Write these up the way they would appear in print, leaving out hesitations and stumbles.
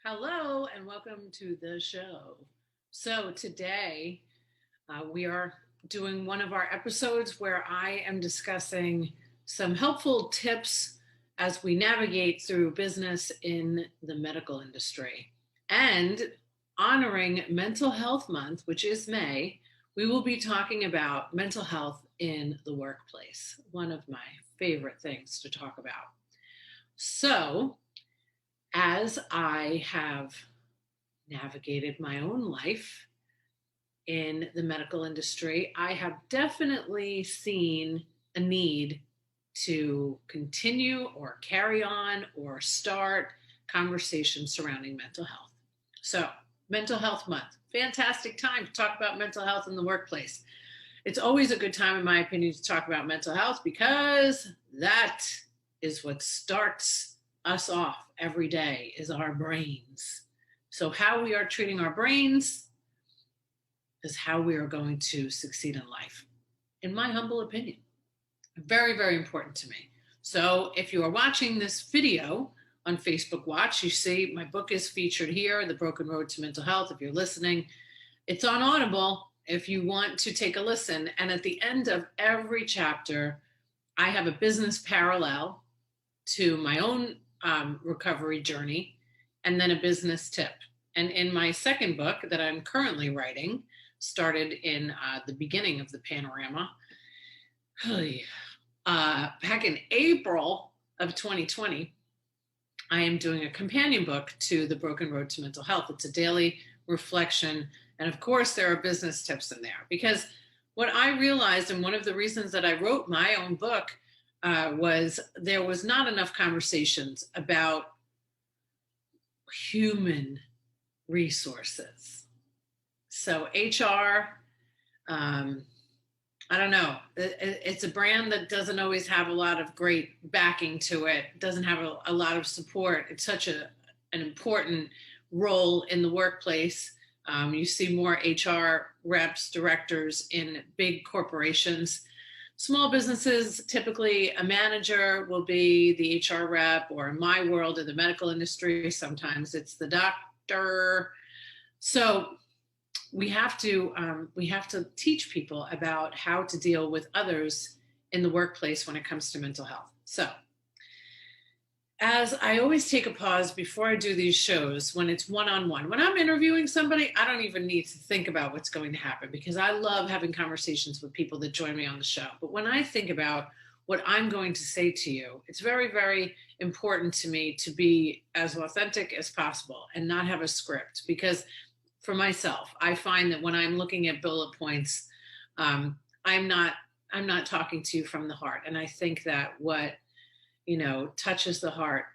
Hello and welcome to the show. So today we are doing one of our episodes where I am discussing some helpful tips as we navigate through business in the medical industry. And honoring Mental Health Month, which is May, we will be talking about mental health in the workplace, one of my favorite things to talk about. So, as I have navigated my own life in the medical industry, I have definitely seen a need to continue or carry on or start conversations surrounding mental health. So, Mental Health Month, fantastic time to talk about mental health in the workplace. It's always a good time, in my opinion, to talk about mental health because that is what starts us off every day is our brains. So how we are treating our brains is how we are going to succeed in life, in my humble opinion. Very, very important to me. So if you are watching this video on Facebook Watch, you see my book is featured here, The Broken Road to Mental Health. If you're listening, it's on Audible if you want to take a listen. And at the end of every chapter, I have a business parallel to my own recovery journey and then a business tip. And in my second book that I'm currently writing, started in the beginning of the panorama, back in April of 2020, I am doing a companion book to The Broken Road to Mental Health. It's a daily reflection. And of course, there are business tips in there because what I realized, and one of the reasons that I wrote my own book, was there was not enough conversations about human resources. So HR, I don't know. It's a brand that doesn't always have a lot of great backing to it. Doesn't have a lot of support. It's such an important role in the workplace. You see more HR reps, directors in big corporations. Small businesses, typically a manager will be the HR rep, or in my world, in the medical industry, sometimes it's the doctor. So we have to teach people about how to deal with others in the workplace when it comes to mental health. So as I always take a pause before I do these shows when it's one-on-one. When I'm interviewing somebody, I don't even need to think about what's going to happen because I love having conversations with people that join me on the show. But when I think about what I'm going to say to you, it's very, very important to me to be as authentic as possible and not have a script because for myself, I find that when I'm looking at bullet points, I'm not talking to you from the heart. And I think that what touches the heart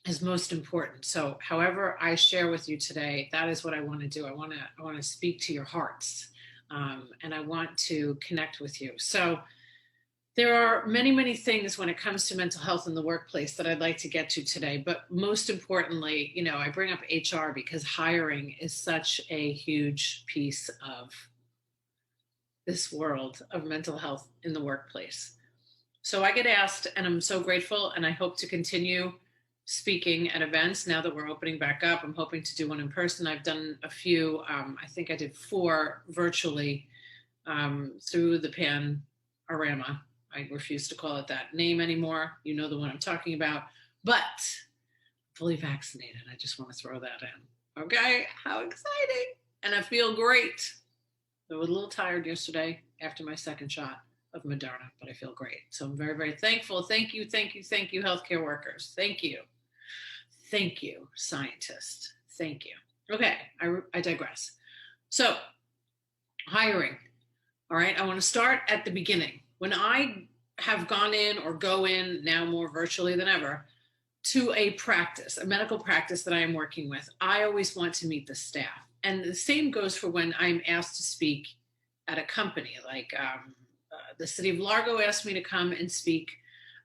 is most important. So however I share with you today, that is what I want to do. I want to speak to your hearts, and I want to connect with you. So there are many, many things when it comes to mental health in the workplace that I'd like to get to today. But most importantly, I bring up HR because hiring is such a huge piece of this world of mental health in the workplace. So I get asked, and I'm so grateful, and I hope to continue speaking at events now that we're opening back up. I'm hoping to do one in person. I've done a few. I think I did 4 virtually through the panorama. I refuse to call it that name anymore. You know the one I'm talking about. But fully vaccinated. I just want to throw that in. Okay, how exciting. And I feel great. I was a little tired yesterday after my second shot of Moderna, but I feel great. So I'm very, very thankful. Thank you, thank you, thank you, healthcare workers. Thank you. Thank you, scientists. Thank you. Okay, I digress. So, hiring. All right, I want to start at the beginning. When I have gone in or go in, now more virtually than ever, to a practice, a medical practice that I am working with, I always want to meet the staff. And the same goes for when I'm asked to speak at a company. Like the city of Largo asked me to come and speak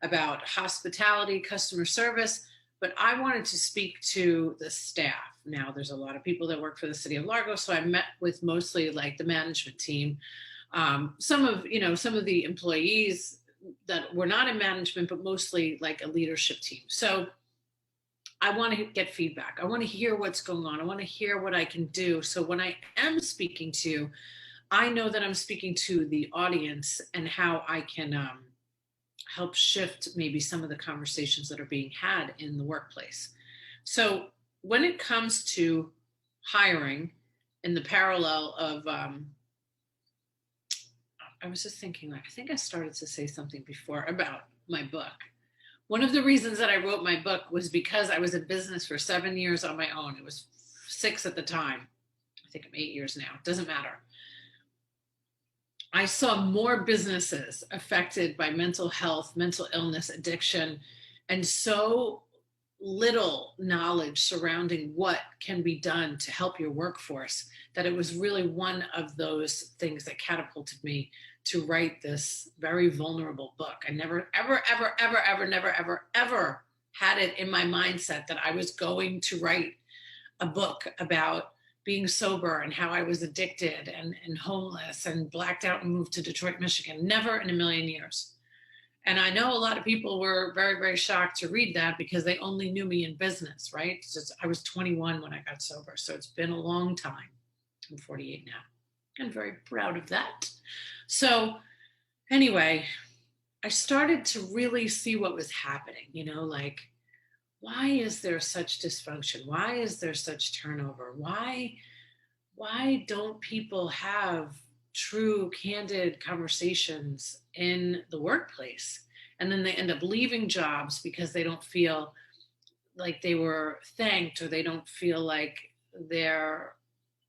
about hospitality, customer service, but I wanted to speak to the staff. Now, there's a lot of people that work for the city of Largo, so I met with mostly like the management team. Some of the employees that were not in management, but mostly like a leadership team. So I want to get feedback. I want to hear what's going on. I want to hear what I can do. So when I am speaking to, I know that I'm speaking to the audience and how I can help shift maybe some of the conversations that are being had in the workplace. So when it comes to hiring, in the parallel of, I was just thinking, I think I started to say something before about my book. One of the reasons that I wrote my book was because I was in business for 7 years on my own. It was 6 at the time. I think I'm 8 years now. It doesn't matter. I saw more businesses affected by mental health, mental illness, addiction, and so little knowledge surrounding what can be done to help your workforce that it was really one of those things that catapulted me to write this very vulnerable book. I never, ever, ever, ever, ever, never, ever, ever had it in my mindset that I was going to write a book about being sober and how I was addicted and homeless and blacked out and moved to Detroit, Michigan. Never in a million years. And I know a lot of people were very, very shocked to read that because they only knew me in business, right? Just, I was 21 when I got sober. So it's been a long time. I'm 48 now. I'm very proud of that. So anyway, I started to really see what was happening, like, why is there such dysfunction? Why is there such turnover? Why don't people have true, candid conversations in the workplace? And then they end up leaving jobs because they don't feel like they were thanked, or they don't feel like their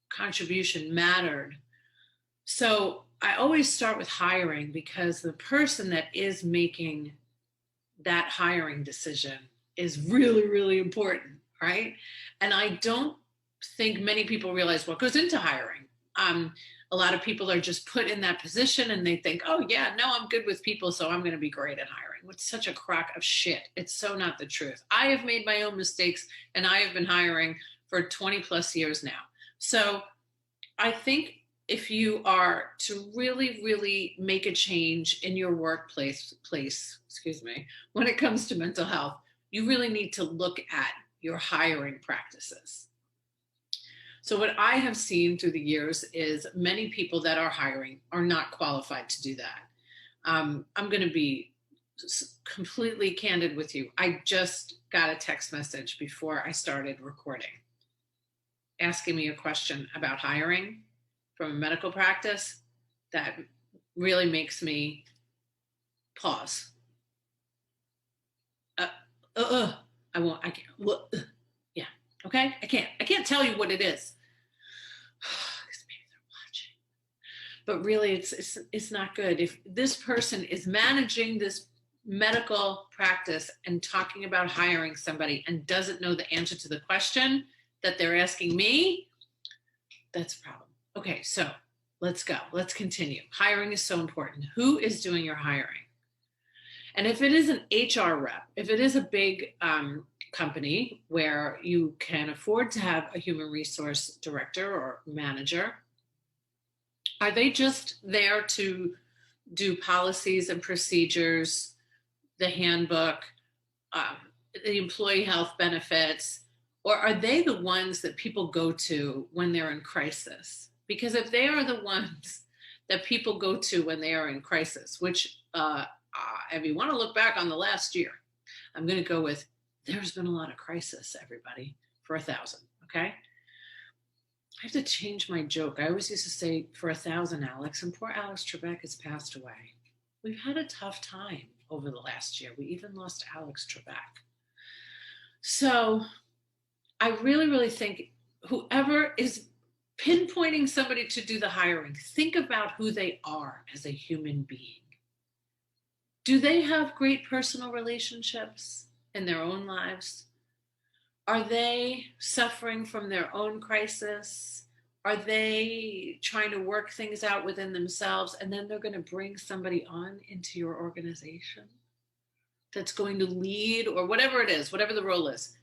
contribution mattered. So I always start with hiring, because the person that is making that hiring decision is really, really important, right? And I don't think many people realize what goes into hiring. A lot of people are just put in that position and they think, oh yeah, no, I'm good with people, so I'm going to be great at hiring. It's such a crock of shit. It's so not the truth. I have made my own mistakes, and I have been hiring for 20 plus years now. So I think if you are to really, really make a change in your workplace, when it comes to mental health, you really need to look at your hiring practices. So what I have seen through the years is many people that are hiring are not qualified to do that. I'm going to be completely candid with you. I just got a text message before I started recording asking me a question about hiring from a medical practice that really makes me pause. I won't, I can't, yeah, okay? I can't tell you what it is. Because maybe they're watching. But really, it's not good. If this person is managing this medical practice and talking about hiring somebody and doesn't know the answer to the question that they're asking me, that's a problem. Okay, so let's go. Let's continue. Hiring is so important. Who is doing your hiring? And if it is an HR rep, if it is a big company where you can afford to have a human resource director or manager, are they just there to do policies and procedures, the handbook, the employee health benefits, or are they the ones that people go to when they're in crisis? Because if they are the ones that people go to when they are in crisis, which if you want to look back on the last year, I'm going to go with, there's been a lot of crisis, everybody, for 1,000, okay? I have to change my joke. I always used to say for 1,000, Alex, and poor Alex Trebek has passed away. We've had a tough time over the last year. We even lost Alex Trebek. So I really, really think whoever is pinpointing somebody to do the hiring, think about who they are as a human being. Do they have great personal relationships in their own lives? Are they suffering from their own crisis? Are they trying to work things out within themselves, and then they're going to bring somebody on into your organization that's going to lead, or whatever it is, whatever the role is?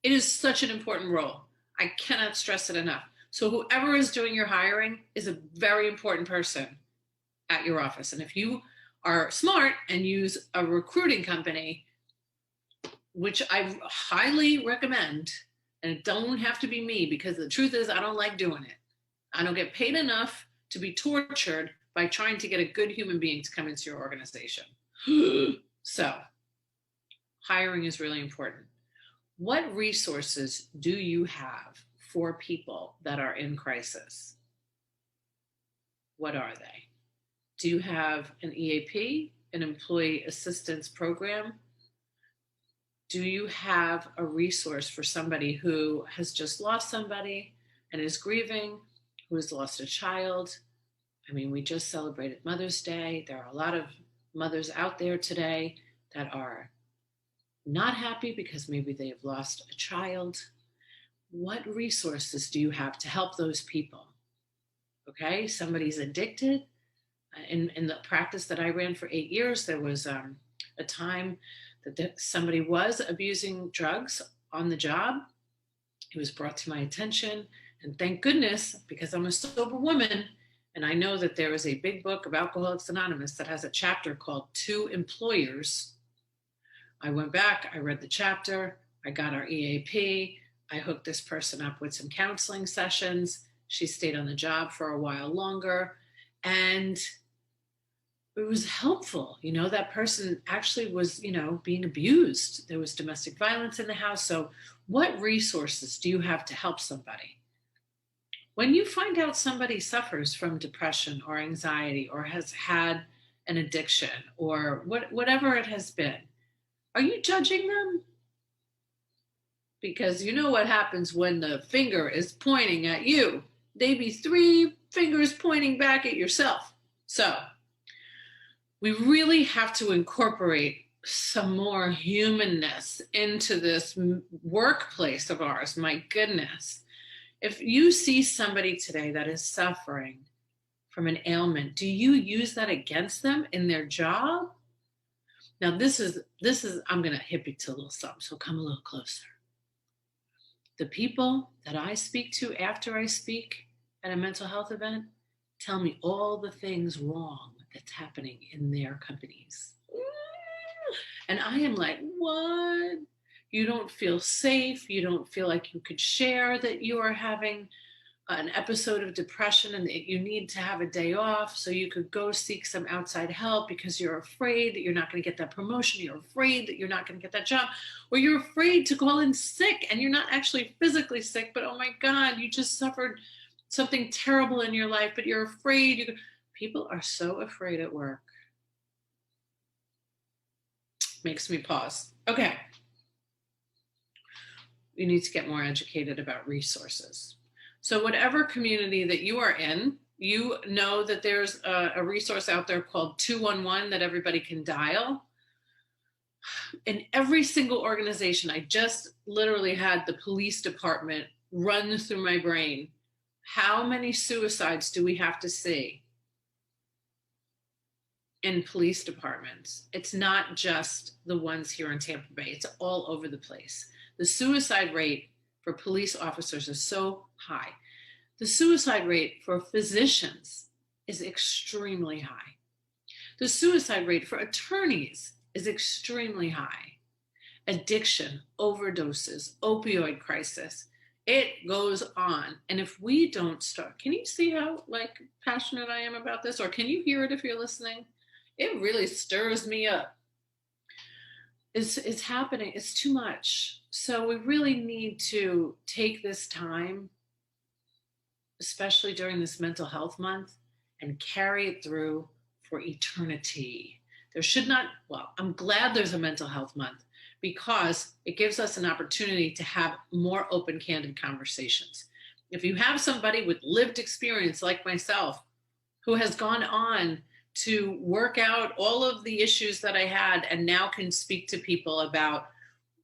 It is such an important role. I cannot stress it enough. So whoever is doing your hiring is a very important person at your office. And if you are smart and use a recruiting company, which I highly recommend, and it don't have to be me, because the truth is I don't like doing it. I don't get paid enough to be tortured by trying to get a good human being to come into your organization. So hiring is really important. What resources do you have for people that are in crisis? What are they? Do you have an EAP, an employee assistance program? Do you have a resource for somebody who has just lost somebody and is grieving, who has lost a child? I mean, we just celebrated Mother's Day. There are a lot of mothers out there today that are not happy because maybe they have lost a child. What resources do you have to help those people? Okay, somebody's addicted. In the practice that I ran for 8 years, there was a time that somebody was abusing drugs on the job. It was brought to my attention, and thank goodness, because I'm a sober woman, and I know that there is a big book of Alcoholics Anonymous that has a chapter called To Employers. I went back, I read the chapter, I got our EAP, I hooked this person up with some counseling sessions. She stayed on the job for a while longer, and it was helpful. That person actually was, being abused. There was domestic violence in the house. So what resources do you have to help somebody? When you find out somebody suffers from depression or anxiety or has had an addiction or whatever it has been, are you judging them? Because you know what happens when the finger is pointing at you. They be 3 fingers pointing back at yourself. So we really have to incorporate some more humanness into this workplace of ours. My goodness. If you see somebody today that is suffering from an ailment, do you use that against them in their job? Now, this is I'm going to hip you to a little something, so come a little closer. The people that I speak to after I speak at a mental health event tell me all the things wrong that's happening in their companies. And I am like, what? You don't feel safe. You don't feel like you could share that you are having an episode of depression and that you need to have a day off so you could go seek some outside help because you're afraid that you're not going to get that promotion. You're afraid that you're not going to get that job, or you're afraid to call in sick and you're not actually physically sick, but oh my God, you just suffered something terrible in your life, but you're afraid. People are so afraid at work. Makes me pause. Okay. You need to get more educated about resources. So whatever community that you are in, you know that there's a resource out there called 211 that everybody can dial. In every single organization, I just literally had the police department run through my brain. How many suicides do we have to see in police departments? It's not just the ones here in Tampa Bay. It's all over the place. The suicide rate for police officers is so high. The suicide rate for physicians is extremely high. The suicide rate for attorneys is extremely high. Addiction, overdoses, opioid crisis, it goes on. And if we don't start, can you see how passionate I am about this? Or can you hear it if you're listening? It really stirs me up. It's happening. It's too much. So we really need to take this time, especially during this mental health month, and carry it through for eternity. There should not, I'm glad there's a mental health month because it gives us an opportunity to have more open, candid conversations. If you have somebody with lived experience like myself who has gone on to work out all of the issues that I had and now can speak to people about,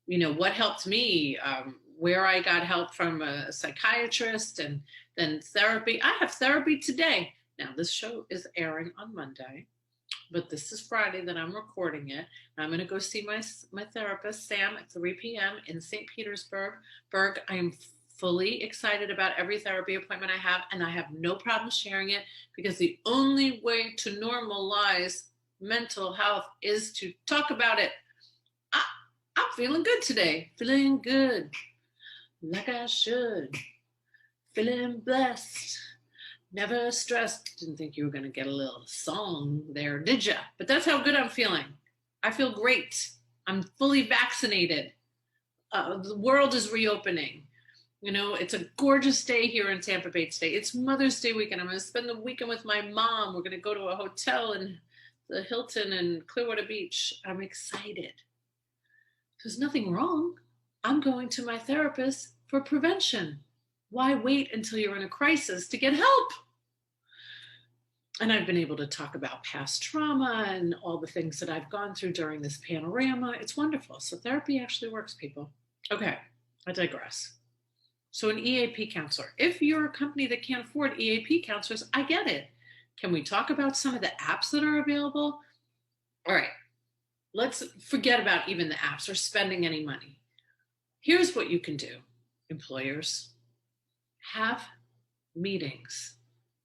what helped me, where I got help from a psychiatrist and then therapy. I have therapy today. Now, this show is airing on Monday, but this is Friday that I'm recording it. And I'm going to go see my therapist, Sam, at 3 p.m. in St. Petersburg. I am fully excited about every therapy appointment I have, and I have no problem sharing it because the only way to normalize mental health is to talk about it. I I'm feeling good today. Feeling good, like I should. Feeling blessed, never stressed. Didn't think you were going to get a little song there, did ya? But that's how good I'm feeling. I feel great. I'm fully vaccinated. The world is reopening. You know, it's a gorgeous day here in Tampa Bay State. It's Mother's Day weekend. I'm going to spend the weekend with my mom. We're going to go to a hotel in the Hilton in Clearwater Beach. I'm excited. There's nothing wrong. I'm going to my therapist for prevention. Why wait until you're in a crisis to get help? And I've been able to talk about past trauma and all the things that I've gone through during this panorama. It's wonderful. So therapy actually works, people. Okay, I digress. So an EAP counselor. If you're a company that can't afford EAP counselors, I get it. Can we talk about some of the apps that are available? All right, let's forget about even the apps or spending any money. Here's what you can do, employers. Have meetings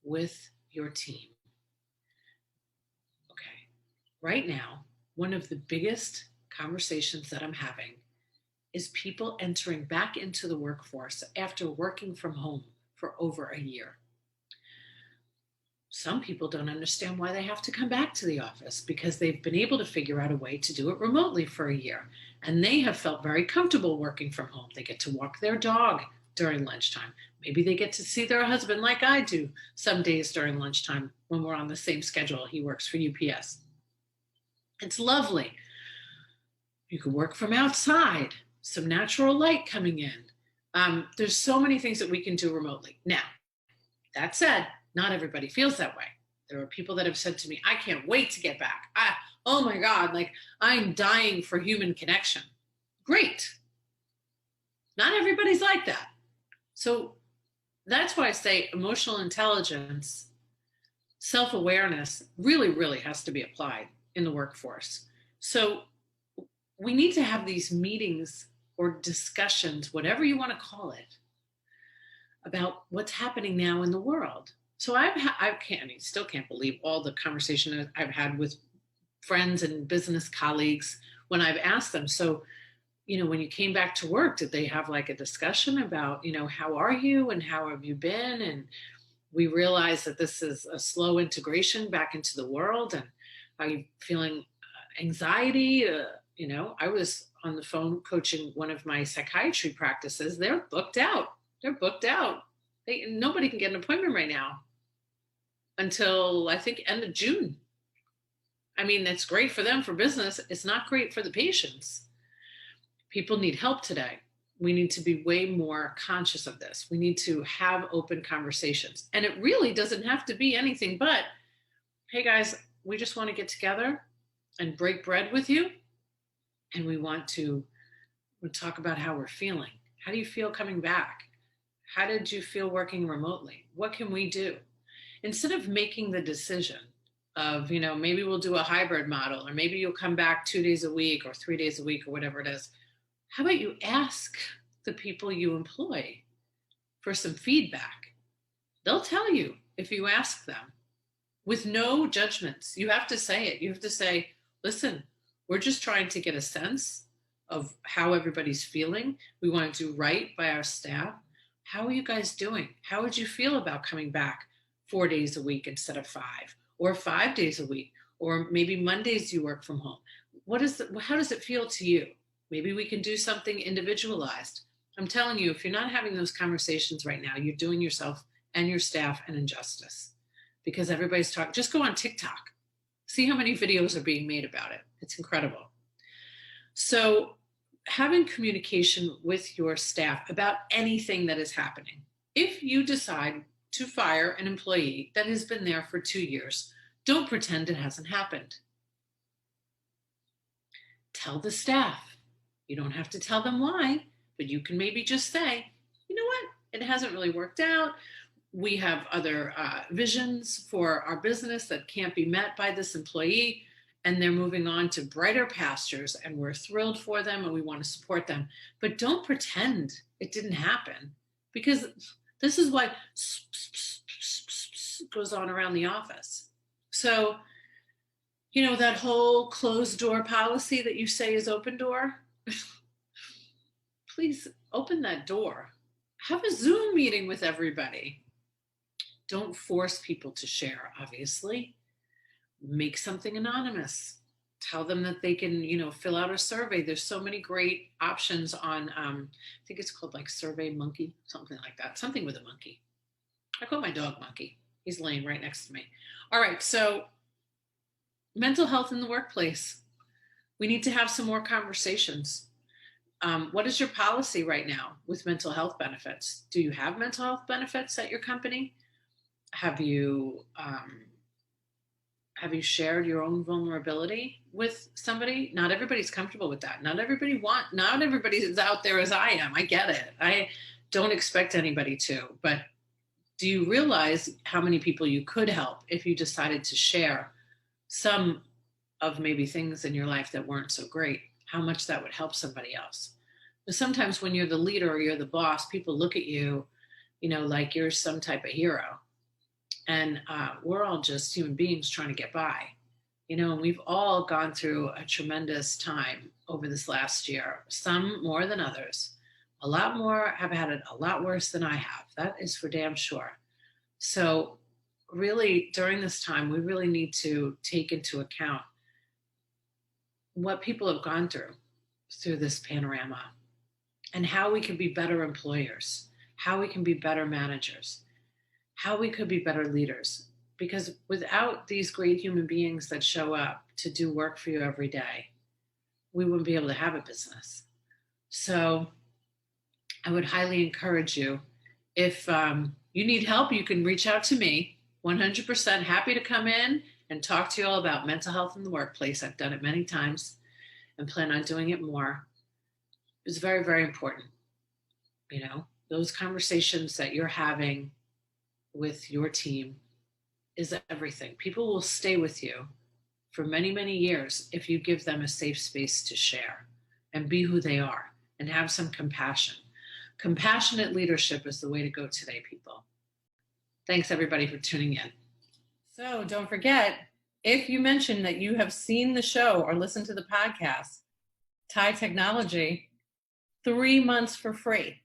with your team. Okay, right now, one of the biggest conversations that I'm having is people entering back into the workforce after working from home for over a year. Some people don't understand why they have to come back to the office because they've been able to figure out a way to do it remotely for a year. And they have felt very comfortable working from home. They get to walk their dog during lunchtime. Maybe they get to see their husband like I do some days during lunchtime when we're on the same schedule. He works for UPS. It's lovely. You can work from outside, some natural light coming in. There's so many things that we can do remotely. Now, that said, not everybody feels that way. There are people that have said to me, I can't wait to get back. Oh my God, like I'm dying for human connection. Great. Not everybody's like that. So that's why I say emotional intelligence, self-awareness really, really has to be applied in the workforce. So we need to have these meetings or discussions, whatever you want to call it, about what's happening now in the world. So still can't believe all the conversation I've had with friends and business colleagues when I've asked them, so, when you came back to work, did they have like a discussion about, how are you and how have you been? And we realize that this is a slow integration back into the world. And are you feeling anxiety? I was on the phone coaching one of my psychiatry practices. They're booked out. Nobody can get an appointment right now until I think end of June. I mean, that's great for them for business. It's not great for the patients. People need help today. We need to be way more conscious of this. We need to have open conversations. And it really doesn't have to be anything but, hey guys, we just want to get together and break bread with you. And we want to talk about how we're feeling. How do you feel coming back? How did you feel working remotely? What can we do? Instead of making the decision of, maybe we'll do a hybrid model, or maybe you'll come back 2 days a week or 3 days a week or whatever it is. How about you ask the people you employ for some feedback? They'll tell you if you ask them with no judgments. You have to say it. You have to say, listen, we're just trying to get a sense of how everybody's feeling. We want to do right by our staff. How are you guys doing? How would you feel about coming back 4 days a week instead of 5, or 5 days a week, or maybe Mondays you work from home? How does it feel to you? Maybe we can do something individualized. I'm telling you, if you're not having those conversations right now, you're doing yourself and your staff an injustice, because everybody's talking. Just go on TikTok. See how many videos are being made about it. It's incredible. So having communication with your staff about anything that is happening. If you decide to fire an employee that has been there for 2 years, don't pretend it hasn't happened. Tell the staff. You don't have to tell them why, but you can maybe just say, you know what? It hasn't really worked out. We have other visions for our business that can't be met by this employee, and they're moving on to brighter pastures, and we're thrilled for them and we want to support them. But don't pretend it didn't happen, because this is what goes on around the office. So, that whole closed door policy that you say is open door, Please open that door. Have a Zoom meeting with everybody. Don't force people to share, obviously. Make something anonymous. Tell them that they can, fill out a survey. There's so many great options on, I think it's called like Survey Monkey, something like that. Something with a monkey. I call my dog Monkey. He's laying right next to me. All right, so mental health in the workplace. We need to have some more conversations. What is your policy right now with mental health benefits? Do you have mental health benefits at your company? Have you shared your own vulnerability with somebody? Not everybody's comfortable with that. Not everybody is out there as I am. I get it. I don't expect anybody to, but do you realize how many people you could help if you decided to share some of maybe things in your life that weren't so great? How much that would help somebody else? But sometimes when you're the leader or you're the boss, people look at you, like you're some type of hero. And we're all just human beings trying to get by, and we've all gone through a tremendous time over this last year, some more than others. A lot more have had it a lot worse than I have. That is for damn sure. So really, during this time, we really need to take into account what people have gone through this panorama, and how we can be better employers, how we can be better managers, how we could be better leaders. Because without these great human beings that show up to do work for you every day, we wouldn't be able to have a business. So I would highly encourage you, if you need help, you can reach out to me. 100% happy to come in and talk to you all about mental health in the workplace. I've done it many times and plan on doing it more. It's very, very important. Those conversations that you're having with your team is everything. People will stay with you for many, many years if you give them a safe space to share and be who they are and have some compassion. Compassionate leadership is the way to go today, people. Thanks, everybody, for tuning in. So don't forget, if you mention that you have seen the show or listened to the podcast, Thai Technology, 3 months for free.